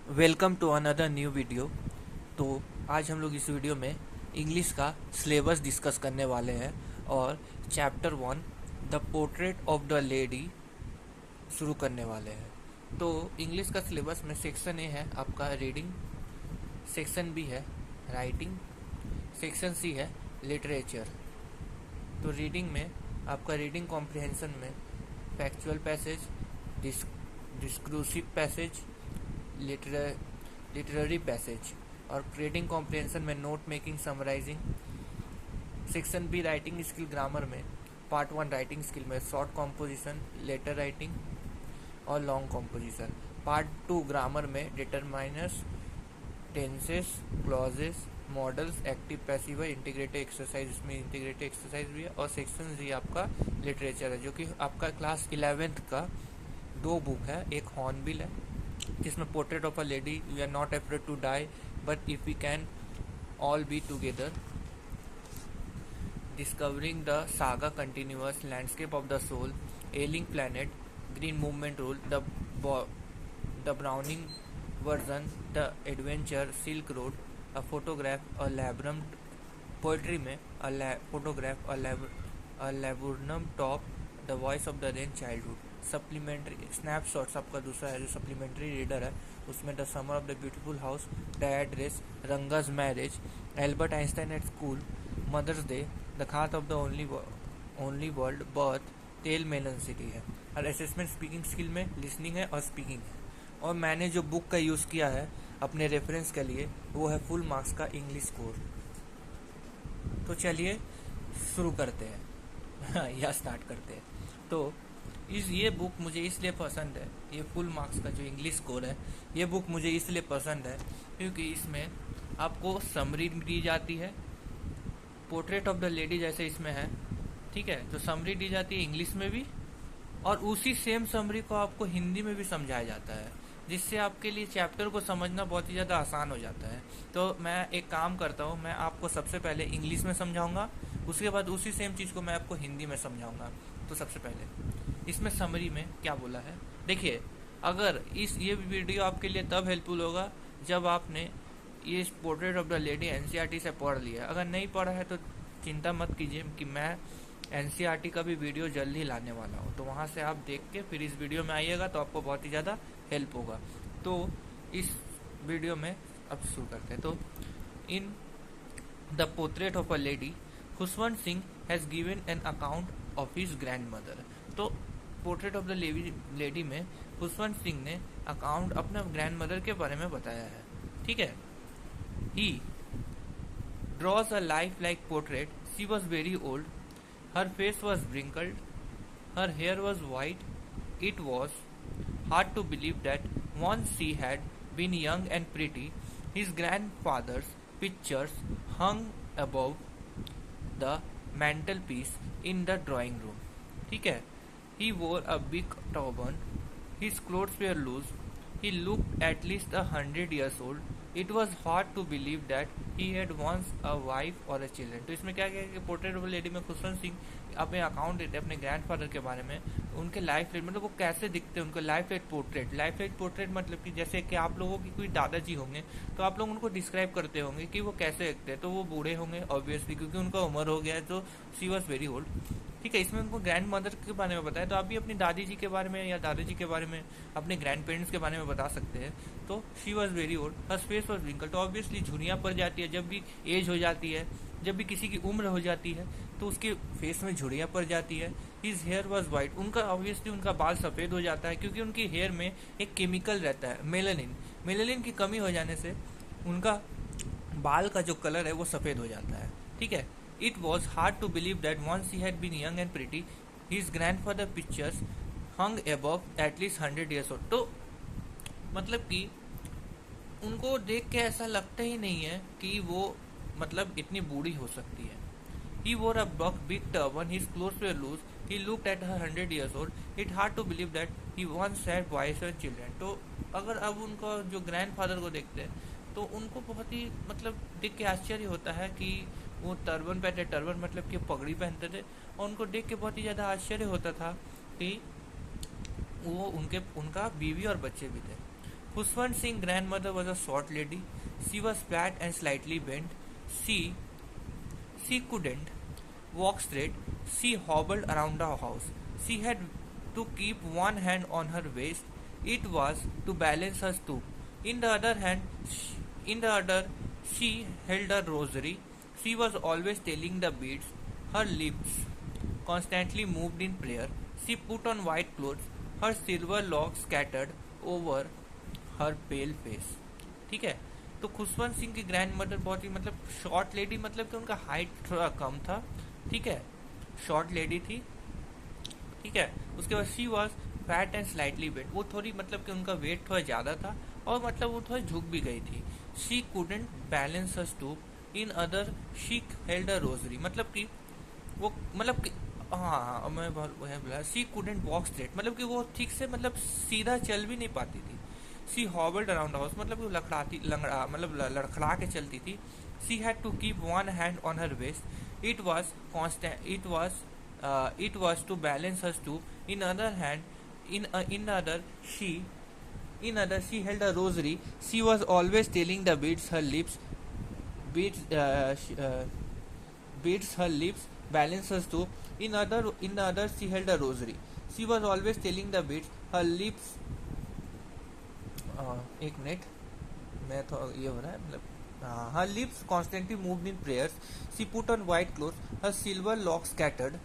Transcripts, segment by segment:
Welcome to another new video. तो आज हम लोग इस वीडियो में इंग्लिश का सिलेबस डिस्कस करने वाले हैं और chapter 1 the portrait of the lady शुरू करने वाले हैं। तो इंग्लिश का सिलेबस में सेक्शन ए है आपका रीडिंग, सेक्शन बी है राइटिंग, सेक्शन सी है लिटरेचर। तो रीडिंग में आपका रीडिंग कॉम्प्रिहेंशन में factual passage, discursive passage, literary passage और रीडिंग कॉम्प्रिहेंशन में note making, summarising. Section B writing skill grammar में पार्ट 1 राइटिंग स्किल में शॉर्ट कॉम्पोजिशन, लेटर राइटिंग और लॉन्ग कॉम्पोजिशन। पार्ट 2 ग्रामर में determiners, tenses, clauses, modals, active passive है, integrated exercise, इसमें integrated exercise भी है। और सेक्शन जी आपका लिटरेचर है जो कि आपका क्लास 11th का 2 बुक है। एक हॉर्नबिल है जिसमें portrait of a lady, we are not afraid to die but if we can all be together, discovering the saga continuous, landscape of the soul, ailing planet, green movement rule, the browning version, the adventure, silk road, a photograph, a laburnum, poetry में photograph, a laburnum top, the voice of the rain, childhood. Supplementary snapshots आपका दूसरा है जो supplementary reader है, उसमें the summer of the beautiful house, the address, Ranga's marriage, Albert Einstein at school, mother's day, the ghat of the only world, birth, tale, melon city है। और assessment speaking skill में listening है और स्पीकिंग है। और मैंने जो बुक का यूज़ किया है अपने रेफरेंस के लिए वो है फुल मार्क्स का इंग्लिश स्कोर। तो चलिए शुरू करते हैं या स्टार्ट करते हैं। तो ये बुक मुझे इसलिए पसंद है, ये फुल मार्क्स का जो इंग्लिश स्कोर है ये बुक मुझे इसलिए पसंद है क्योंकि इसमें आपको समरी दी जाती है, पोर्ट्रेट ऑफ द लेडी जैसे इसमें है, ठीक है। तो समरी दी जाती है इंग्लिश में भी और उसी सेम समरी को आपको हिंदी में भी समझाया जाता है, जिससे आपके लिए चैप्टर को समझना बहुत ही ज़्यादा आसान हो जाता है। तो मैं एक काम करता हूँ, मैं आपको सबसे पहले इंग्लिश में समझाऊंगा, उसके बाद उसी सेम चीज़ को मैं आपको हिंदी में समझाऊंगा। तो सबसे पहले इसमें समरी में क्या बोला है देखिए। अगर ये वीडियो आपके लिए तब हेल्पफुल होगा जब आपने ये portrait of the lady NCERT से पढ़ लिया। अगर नहीं पढ़ा है तो चिंता मत कीजिए कि मैं एनसीईआरटी का भी वीडियो जल्द ही लाने वाला हूँ, तो वहाँ से आप देख के फिर इस वीडियो में आइएगा तो आपको बहुत ही ज़्यादा हेल्प होगा। तो इस वीडियो में अब शुरू करते हैं। तो in the portrait of a lady, Khushwant Singh has given an account of his grand mother. तो पोर्ट्रेट ऑफ द लेडी में खुशवंत सिंह ने अकाउंट अपने ग्रैंड मदर के बारे में बताया है, ठीक है। ही draws a life like portrait, she was very old, her face was wrinkled, her hair was white. It was hard to believe that once she had been young and pretty. His grandfather's pictures hung above the mantelpiece in the drawing room. ठीक है। He wore a big turban. His clothes were loose. He looked at least 100 years old. It was hard to believe that he had once a wife or a children. तो इसमें क्या कि portrait of lady में खुशवंत सिंह अपने account देते हैं अपने grandfather के बारे में, उनके लाइफ लाइट मतलब वो कैसे दिखते हैं, उनका life light portrait. Life light portrait मतलब कि जैसे कि आप लोगों की कोई दादाजी होंगे तो आप लोग उनको डिस्क्राइब करते होंगे कि वो कैसे दिखते हैं, तो वो बूढ़े होंगे ऑब्वियसली क्योंकि उनका उम्र हो गया है, तो शी वॉज वेरी ओल्ड, ठीक है। इसमें उनको ग्रैंड मदर के बारे में बताया, तो आप भी अपनी दादी जी के बारे में या दादाजी के बारे में, अपने ग्रैंड पेरेंट्स के बारे में बता सकते हैं। तो she was very old, her face was wrinkle. तो ऑब्वियसली झुर्रियाँ पड़ जाती है जब भी एज हो जाती है, जब भी किसी की उम्र हो जाती है तो उसके फेस में झुर्रियाँ पड़ जाती है। हिज हेयर वॉज वाइट, उनका ऑब्वियसली उनका बाल सफ़ेद हो जाता है क्योंकि उनकी हेयर में एक केमिकल रहता है मेलानिन। मेलानिन की कमी हो जाने से उनका बाल का जो कलर है वो सफ़ेद हो जाता है, ठीक है। It was hard to believe that once he had been young and pretty. His grandfather pictures hung above at least 100 years old. तो मतलब कि उनको देख के ऐसा लगता ही नहीं है कि वो मतलब इतनी बूढ़ी हो सकती है। He wore a big turban, his clothes were loose, he looked at her 100 years old. It hard to believe that he once had wives and children. तो अगर अब उनका जो ग्रैंडफादर को देखते हैं तो उनको बहुत ही मतलब देख के आश्चर्य होता है कि वो टर्बन पहनते, टर्बन मतलब कि पगड़ी पहनते थे, और उनको देख के बहुत ही ज़्यादा आश्चर्य होता था कि वो उनका बीवी और बच्चे भी थे। Khushwant Singh's grandmother was a short lady. She was flat and slightly bent. She she couldn't walk straight. She hobbled around the house. She had to keep one hand on her waist. It was to balance her stoop. In the other hand, in the other, she held a rosary. She was always telling the beads. Her lips constantly moved in prayer. She put on white clothes. Her silver locks scattered over her pale face. ठीक है. तो खुशवंत सिंह की grand mother बहुत ही मतलब short lady, मतलब कि उनका height थोड़ा कम था. ठीक है, शॉर्ट लेडी थी. ठीक है. उसके बाद she was fat and slightly weight, वो थोड़ी मतलब कि उनका वेट थोड़ा ज़्यादा था और मतलब वो थोड़ी झुक भी गई थी. She couldn't balance her stoop. In other she held a rosary, मतलब कि वो मतलब कि हाँ मैं बोला शी कुडेंट वॉक स्ट्रेट, मतलब कि वो ठीक से मतलब सीधा चल भी नहीं पाती थी. सी हॉबल्ड अराउंड हाउस, मतलब वो लड़खड़ा के चलती थी. She had to keep one hand on her waist. It was constant it was to balance her to. In other hand in other she held a rosary. She was always telling the beads her lips beads her lips balance her too. In the other she held a rosary. She was always telling the beads her lips. एक minute, मैं तो ये हो रहा है मतलब her lips constantly moved in prayers. She put on white clothes. Her silver locks scattered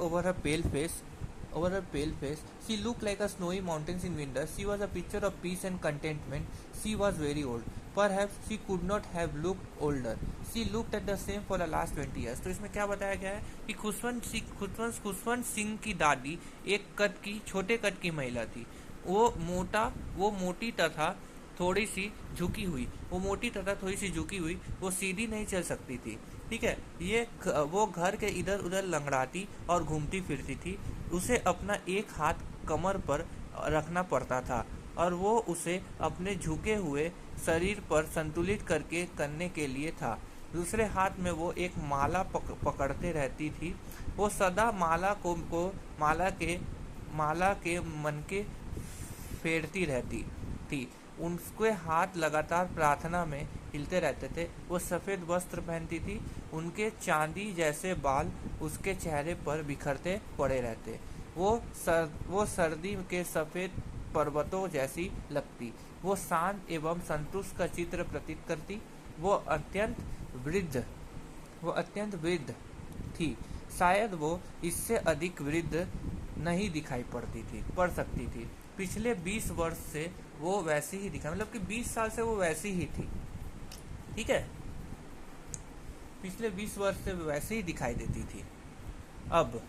over her pale face. She looked like a snowy mountains in winter. She was a picture of peace and contentment. She was very old. Perhaps she could not have looked older. She looked at the same for the last 20 years. तो इसमें क्या बताया गया है कि खुशवंत सिंह की दादी एक छोटे कद की महिला थी. वो मोटी तथा थोड़ी सी झुकी हुई. वो सीधी नहीं चल सकती थी. ठीक है. वो घर के इधर उधर लंगड़ाती और घूमती फिरती थी. उसे अपना एक हाथ कमर पर रखना पड़ता था और वो उसे अपने झुके हुए शरीर पर संतुलित करने के लिए था. दूसरे हाथ में वो एक माला पकड़ते रहती थी. वो सदा माला के मन के फेरती रहती थी. उनके हाथ लगातार प्रार्थना में हिलते रहते थे. वो सफ़ेद वस्त्र पहनती थी. उनके चांदी जैसे बाल उसके चेहरे पर बिखरते पड़े रहते. वो सर्दी के सफ़ेद पर्वतों जैसी लगती. वो शांत एवं संतुष्ट का चित्र प्रतीत करती. वो अत्यंत वृद्ध थी. शायद वो इससे अधिक वृद्ध नहीं दिखाई पड़ सकती थी. पिछले 20 वर्ष से वो वैसी ही दिखा, मतलब कि 20 साल से वो वैसी ही थी. ठीक है, पिछले 20 वर्ष से वो वैसे ही दिखाई देती थी. अब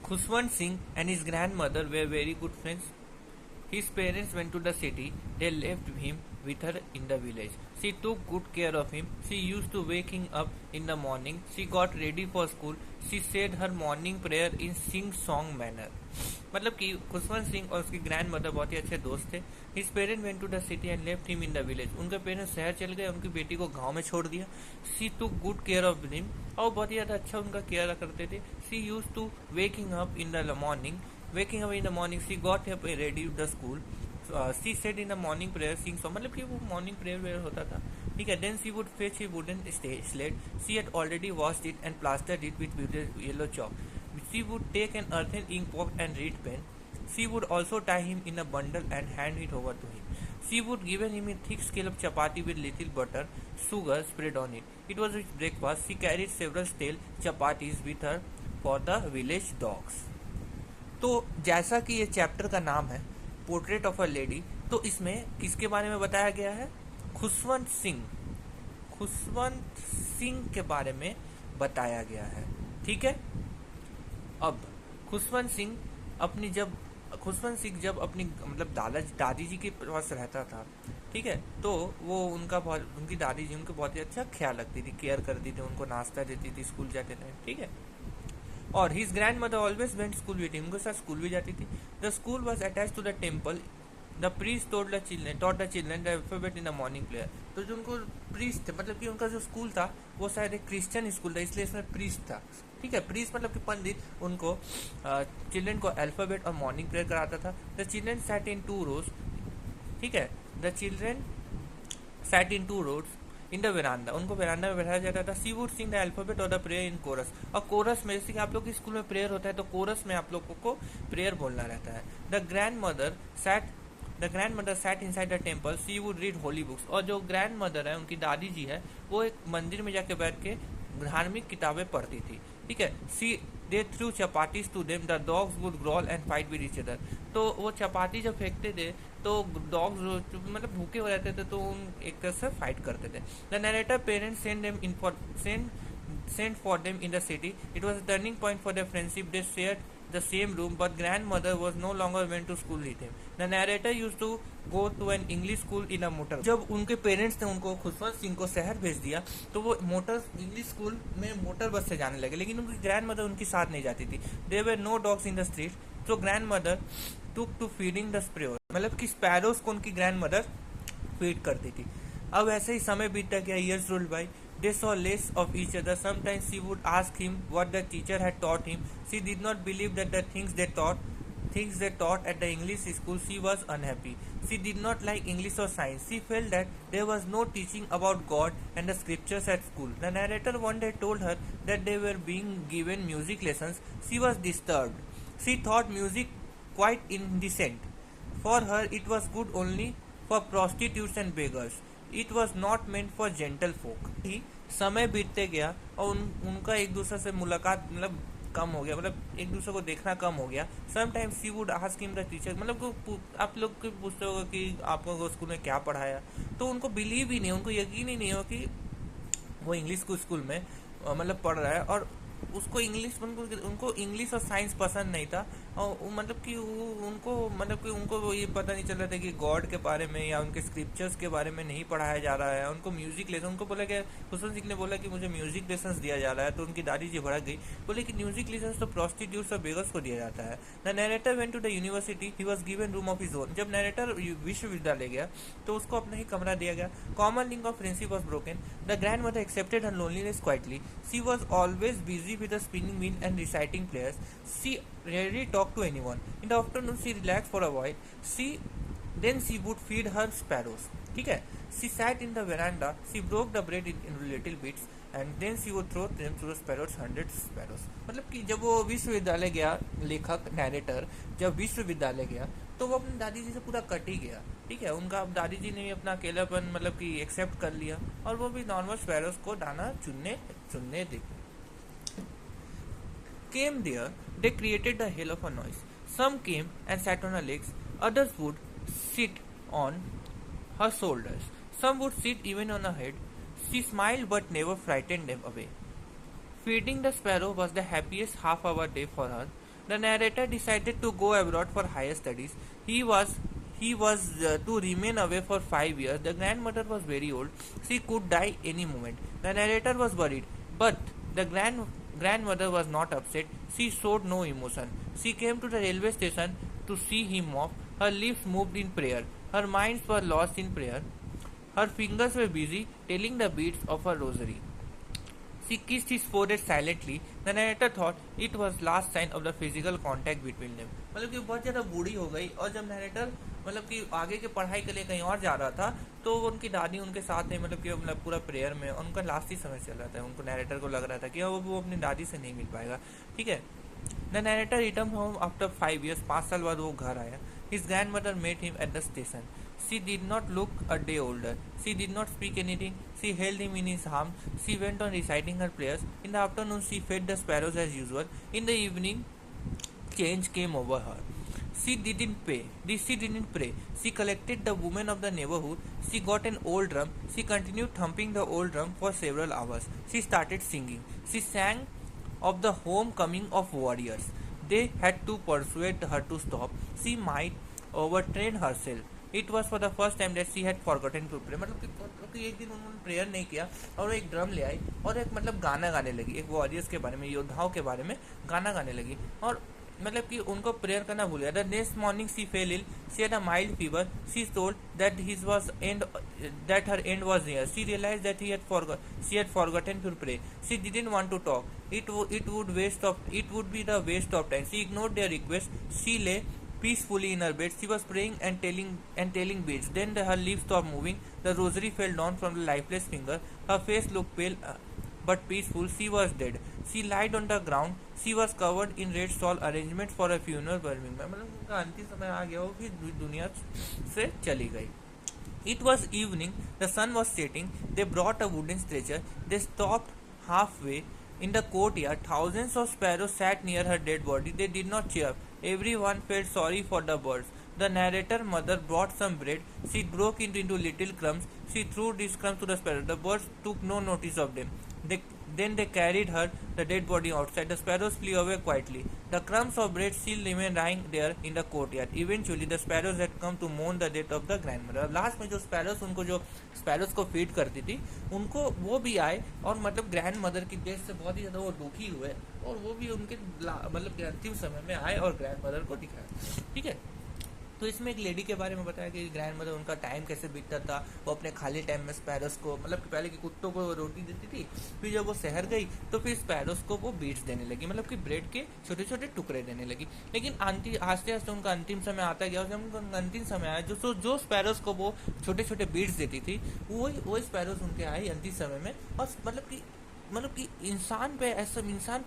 Khushwant Singh and his grandmother were very good friends. His parents went to the city. They left him with her in the village. She took good care of him. She used to wake him up in the morning. She got ready for school. She said her morning prayer in sing-song manner. मतलब कि खुशवंत सिंह और उसकी grand mother बहुत ही अच्छे दोस्त थे. His parent went to the city and left him in the village. उनके parents शहर चल गए, उनकी बेटी को गांव में छोड़ दिया. She took good care of him, और बहुत ही ज़्यादा अच्छा उनका केयर करते थे. She use to waking up in the morning. She got up ready the school. She said in the morning prayer sing song, मतलब कि वो मॉर्निंग प्रेयर होता था. ठीक है. Then she would fetch he wooden slate. She had already washed it and plastered it with yellow chalk. She would take an earthen ink pot and read pen. She would also tie him in a bundle and hand it over to him. She would give him a thick scallop chapati with little butter, sugar spread on it. It was his breakfast. She carried several stale chapatis with her for the village dogs. तो जैसा कि ये chapter का नाम है portrait of a lady, तो इसमें किसके बारे में बताया गया है? खुशवंत सिंह के बारे में बताया गया है. ठीक है. अब खुशवंत सिंह जब अपनी मतलब दादी जी के पास रहता था. ठीक है. तो वो उनकी दादी जी उनको बहुत ही अच्छा ख्याल रखती थी, केयर करती थी, उनको नाश्ता देती थी, स्कूल जाते थे. ठीक है. और his grand mother always went school with him, उनके साथ स्कूल भी जाती थी. The school was attach to the temple the priest taught the children the alphabet in the morning prayer. तो जो उनको प्रीस्ट थे, मतलब कि उनका जो स्कूल था वो शायद एक क्रिश्चियन स्कूल था, इसलिए इसमें प्रीस्ट था। ठीक है, प्रीस्ट मतलब कि पंडित उनको चिल्ड्रन को अल्फाबेट और मॉर्निंग प्रेयर कराता था। The children sat in 2 rows। ठीक है, the children sat in 2 rows in the veranda, उनको वेरांडा में बैठाया जाता था। सी वुड सिंग द अल्फाबेट और द प्रेयर इन कोरस, और कोरस में जैसे कि आप लोग के स्कूल में प्रेयर होता है तो कोरस में आप लोगों को प्रेयर बोलना रहता है। The grand mother sat inside the temple, she would read holy books, और जो ग्रैंड मदर है उनकी दादी जी है वो एक मंदिर में जाके बैठ के धार्मिक किताबें पढ़ती थी। ठीक है, see they threw chapatis to them, the dogs would growl and fight with each other. तो वो चपाती जब फेंकते थे तो डॉग्स मतलब भूखे हो जाते थे तो उन एक तरह से फाइट करते थे। The narrator parents sent for them in the city. It was a turning point for their friendship. They shared the same room, but grandmother was no longer went to school with him. The narrator used to go to an English school in a motor. जब उनके parents ने उनको खुशवंत सिंह को शहर भेज दिया तो वो इंग्लिश स्कूल में मोटर बस से जाने लगे, लेकिन उनकी ग्रैंड मदर उनकी साथ नहीं जाती थी। There were no dogs in the street, so grandmother took to feeding the sparrows, मतलब कि स्पैरोस को उनकी ग्रैंड मदर फीड करती थी। अब ऐसे ही समय बीतता गया, years rolled by. They saw less of each other. Sometimes she would ask him what the teacher had taught him. She did not believe that the things they taught at the English school. She was unhappy. She did not like English or science. She felt that there was no teaching about God and the scriptures at school. The narrator one day told her that they were being given music lessons. She was disturbed. She thought music quite indecent. For her, it was good only for prostitutes and beggars. It was not meant for gentle folk. ही समय बीतते गया और उनका एक दूसरे से मुलाकात मतलब कम हो गया, मतलब एक दूसरे को देखना कम हो गया। Sometimes she would ask him the teacher, मतलब आप लोग को पूछते होगा कि आप लोगों को स्कूल में क्या पढ़ाया, तो उनको बिलीव ही नहीं, उनको यकीन ही नहीं हो कि वो इंग्लिश को स्कूल में मतलब पढ़ रहा है, और उसको उनको इंग्लिश और साइंस पसंद नहीं था, और मतलब कि उनको ये पता नहीं चल रहा था कि गॉड के बारे में या उनके स्क्रिप्चर्स के बारे में नहीं पढ़ाया जा रहा है। उनको म्यूजिक लेसन, उनको बोला कि खुशवंत सिंह ने बोला कि मुझे म्यूजिक लेसन दिया जा रहा है, तो उनकी दादी जी भड़क गई, बोले कि म्यूजिक लेसन तो प्रोस्टिट्यूट्स और बेगर्स को दिया जाता है। The narrator went to the university, he was given room of his own. जब नरेटर विश्वविद्यालय गया तो उसको अपना ही कमरा दिया गया। Common link of friendship was broken. The grand mother accepted her loneliness quietly. She was always busy with a spinning wheel and reciting prayers. She rarely talked to anyone. In the afternoon, she relaxed for a while. Then she would feed her sparrows. ठीक है? She sat in the veranda. She broke the bread in little bits, and then she would throw them to the sparrows, 100 sparrows. मतलब कि जब वो विश्वविद्यालय गया, लेखक narrator जब विश्वविद्यालय गया तो वो अपनी दादी जी से पूरा कट ही गया। ठीक है, उनका दादी जी ने भी अपना अकेलापन मतलब कि एक्सेप्ट कर लिया, और वो भी नॉर्मल स्पैरोस को दाना चुनने दे। Came there, they created the hell of a noise. Some came and sat on her legs, others would sit on her shoulders, some would sit even on her head. She smiled but never frightened them away. Feeding the sparrow was the happiest half-hour day for her. The narrator decided to go abroad for higher studies. He was to remain away for 5 years. The grandmother was very old. She could die any moment. The narrator was worried, but the grandmother was not upset. She showed no emotion. She came to the railway station to see him off. Her lips moved in prayer. Her minds were lost in prayer. Her fingers were busy telling the beads of her rosary. She kissed his forehead silently. The narrator thought it was last sign of the physical contact between them. मतलब कि बहुत ज़्यादा बूढ़ी हो गई, और जब narrator मतलब कि आगे की पढ़ाई के लिए कहीं और जा रहा था तो उनकी दादी उनके साथ है, मतलब कि मतलब पूरा प्रेयर में उनका लास्ट ही समय चल रहा था। उनको नरेटर को लग रहा था कि वो अपनी दादी से नहीं मिल पाएगा। ठीक है, the narrator return home after 5 years. 5 साल बाद वो घर आया। His grand mother met him at the station. She did not look a day older. She did not speak anything. She held him in his arms. She went on reciting her prayers. In the afternoon, she fed the sparrows as usual. In the evening, change came over her. She didn't pray. She collected the women of the neighborhood. She got an old drum. She continued thumping the old drum for several hours. She started singing. She sang of the homecoming of warriors. They had to persuade her to stop. She might overtrain herself. It was for the first time that she had forgotten to pray. मतलब कि एक दिन उन्होंने prayer नहीं किया और वो एक ड्रम ले आई और एक मतलब गाना गाने लगी, एक वॉरियर्स के बारे में, योद्धाओं के बारे में गाना गाने लगी। और मतलब कि उनको प्रेयर करना भूल गया। The next morning she fell ill, she had a mild fever, she told that his was and that her end was near. She realized that she had forgotten to pray. She didn't want to talk. It would be the waste of time. She ignored their request. She lay peacefully in her bed. She was praying and telling beads. Then her lips stopped moving. The rosary fell down from the lifeless finger. Her face looked pale but peaceful. She was dead. She lied on the ground. She was covered in red shawl, arrangement for a funeral Birmingham. मतलब उनका अंतिम समय आ गया, वो भी दुनिया से चली गई. It was evening. The sun was setting. They brought a wooden stretcher. They stopped halfway in the courtyard. Thousands of sparrows sat near her dead body. They did not chirp. Everyone felt sorry for the birds. The narrator mother brought some bread. She broke it into little crumbs. She threw these crumbs to the sparrows. The birds took no notice of them. Then they carried her, the dead body, outside. The sparrows flew away quietly. The crumbs of bread still remained lying there in the courtyard. Eventually, the sparrows had come to mourn the death of the grandmother. Last में जो sparrows उनको जो sparrows को feed करती थी, उनको वो भी आए और मतलब ग्रैंड मदर की डेथ से बहुत ही ज़्यादा वो दुखी हुए और वो भी उनके मतलब अंतिम समय में आए और ग्रैंड मदर को दिखाया. ठीक है. तो इसमें एक लेडी के बारे में बताया कि ग्रैंड मदर उनका टाइम कैसे बीतता था. वो अपने खाली टाइम में स्पैरोस को मतलब कि पहले के कुत्तों को रोटी देती थी, फिर जब वो शहर गई तो फिर स्पैरोस को वो बीट्स देने लगी, मतलब कि ब्रेड के छोटे छोटे टुकड़े देने लगी. लेकिन आस्ते आस्ते उनका अंतिम समय आता गया. जब उनका अंतिम समय आया जो स्पैरोस को वो छोटे छोटे बीट्स देती थी वही स्पैरोस उनके आए अंतिम समय में. और मतलब कि इंसान पे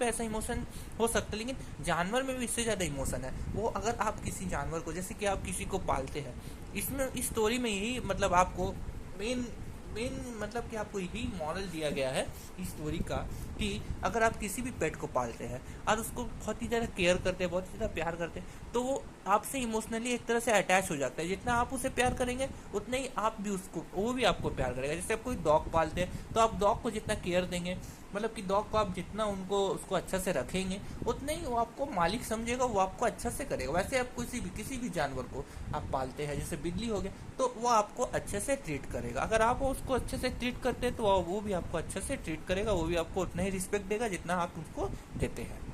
ऐसा इमोशन हो सकता है, लेकिन जानवर में भी इससे ज़्यादा इमोशन है. वो अगर आप किसी जानवर को, जैसे कि आप किसी को पालते हैं, इसमें इस स्टोरी में यही मतलब आपको मेन मतलब कि आपको यही मॉरल दिया गया है इस स्टोरी का कि अगर आप किसी भी पेट को पालते हैं और उसको बहुत ही ज़्यादा केयर करते हैं, बहुत ही ज़्यादा प्यार करते हैं, तो वो आपसे इमोशनली एक तरह से अटैच हो जाता है. जितना आप उसे प्यार करेंगे उतना ही वो भी आपको प्यार करेगा. जैसे आप कोई डॉग पालते हैं तो आप डॉग को जितना केयर देंगे, मतलब कि डॉग को आप जितना उसको अच्छा से रखेंगे, उतना ही वो आपको मालिक समझेगा, वो आपको अच्छा से करेगा. वैसे आप किसी भी जानवर को आप पालते हैं, जैसे बिल्ली हो गया, तो वो आपको अच्छे से ट्रीट करेगा. अगर आप उसको अच्छे से ट्रीट करते हैं तो वो भी आपको अच्छे से ट्रीट करेगा, वो भी आपको उतना ही रिस्पेक्ट देगा जितना आप उसको देते हैं.